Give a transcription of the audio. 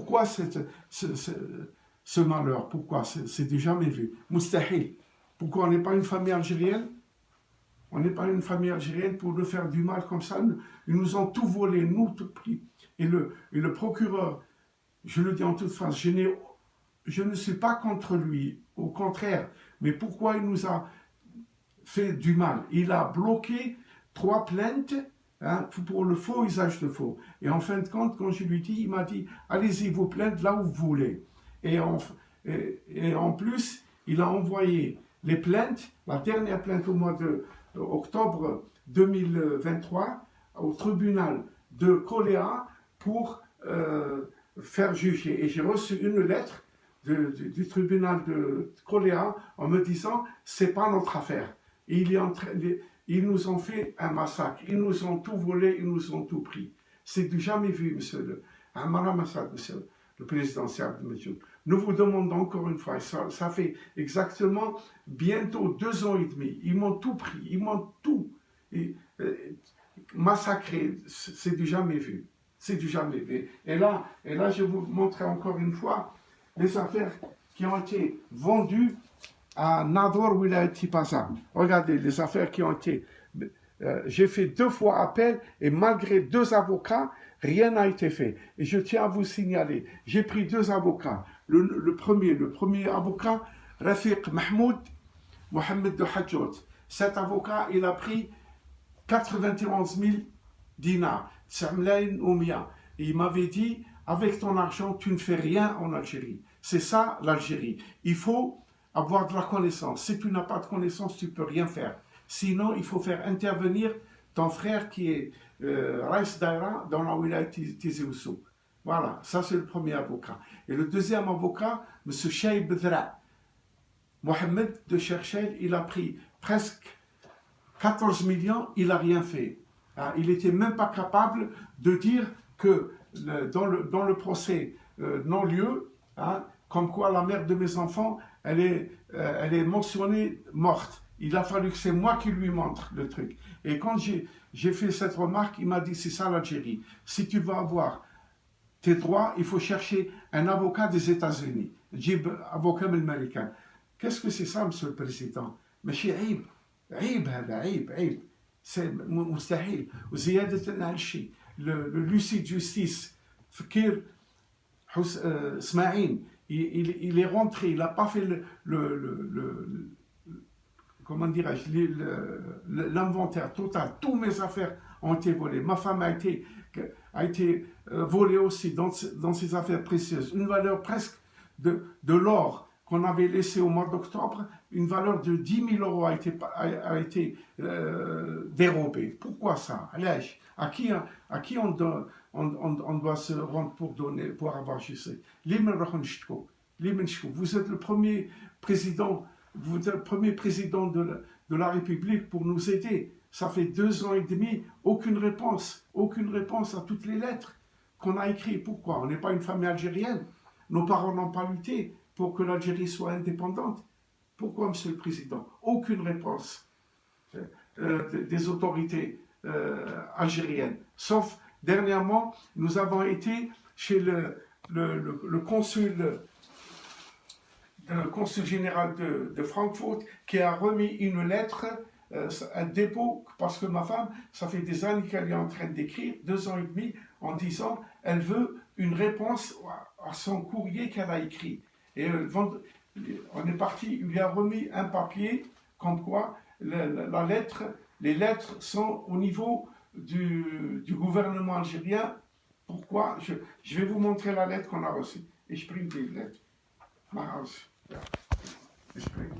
pourquoi ce malheur? Pourquoi? C'est du jamais vu. Moustahil. Pourquoi on n'est pas une famille algérienne? On n'est pas une famille algérienne pour nous faire du mal comme ça. Ils nous ont tout volé, nous, tout pris. Et le procureur, je le dis en toute phrase, je ne suis pas contre lui, au contraire. Mais pourquoi il nous a fait du mal? Il a bloqué 3 plaintes pour le faux usage de faux. Et en fin de compte, quand je lui dis, il m'a dit, allez-y, vous plaindre là où vous voulez. Et en plus, il a envoyé les plaintes, la dernière plainte au mois d'octobre 2023, au tribunal de Koléa pour faire juger. Et j'ai reçu une lettre du tribunal de Koléa en me disant, c'est pas notre affaire. Et ils nous ont fait un massacre, ils nous ont tout volé, ils nous ont tout pris. C'est du jamais vu, monsieur le président Saad Medjoun. Nous vous demandons encore une fois, ça fait exactement bientôt 2 ans et demi, ils m'ont tout pris, ils m'ont tout massacré, c'est du jamais vu. C'est du jamais vu. Et là, je vais vous montrer encore une fois les affaires qui ont été vendues à Nador Wilayat Tipaza. Regardez les affaires qui ont été... j'ai fait 2 fois appel et malgré 2 avocats, rien n'a été fait. Et je tiens à vous signaler, j'ai pris 2 avocats. Le premier avocat, Rafiq Mahmoud Mohamed de Hadjout. Cet avocat, il a pris 91 000 dinars, et il m'avait dit, avec ton argent, tu ne fais rien en Algérie. C'est ça l'Algérie. Il faut avoir de la connaissance. Si tu n'as pas de connaissance, tu ne peux rien faire. Sinon, il faut faire intervenir ton frère qui est Raïs Daïra dans la wilaya Tizi Ouzou. Voilà, ça c'est le premier avocat. Et le deuxième avocat, M. Cheikh Bedra, Mohamed de Cherchel, il a pris presque 14 millions, il n'a rien fait. Il n'était même pas capable de dire que dans le procès non-lieu, comme quoi la mère de mes enfants, elle est mentionnée morte. Il a fallu que c'est moi qui lui montre le truc. Et quand j'ai fait cette remarque, il m'a dit, c'est ça l'Algérie. Si tu veux avoir tes droits, il faut chercher un avocat des États-Unis. Avocat américain. Qu'est-ce que c'est ça, monsieur le président? Mais c'est عيب. عيب هذا عيب. C'est مستحيل. وزيادة على الشيء. Le Lucie de justice, Fakir Smaïn, il est rentré, il n'a pas fait comment dirais-je, l'inventaire total. Toutes mes affaires ont été volées. Ma femme a été volée aussi dans ses affaires précieuses. Une valeur presque de l'or qu'on avait laissé au mois d'octobre, une valeur de 10 000 € a été dérobée. Pourquoi ça? À qui on doit se rendre pour avoir justice? Vous êtes le premier président, de la République pour nous aider. Ça fait 2 ans et demi, aucune réponse à toutes les lettres qu'on a écrites. Pourquoi? On n'est pas une famille algérienne. Nos parents n'ont pas lutté pour que l'Algérie soit indépendante. Pourquoi, monsieur le président? Aucune réponse des autorités algériennes. Sauf, dernièrement, nous avons été chez le consul général de Francfort qui a remis une lettre, un dépôt, parce que ma femme, ça fait des années qu'elle est en train d'écrire, 2 ans et demi, en disant elle veut une réponse à son courrier qu'elle a écrit. Et on est parti, il lui a remis un papier comme quoi les lettres sont au niveau du gouvernement algérien. Pourquoi? Je vais vous montrer la lettre qu'on a reçue. Et je prends des lettres. Ja, ich bringe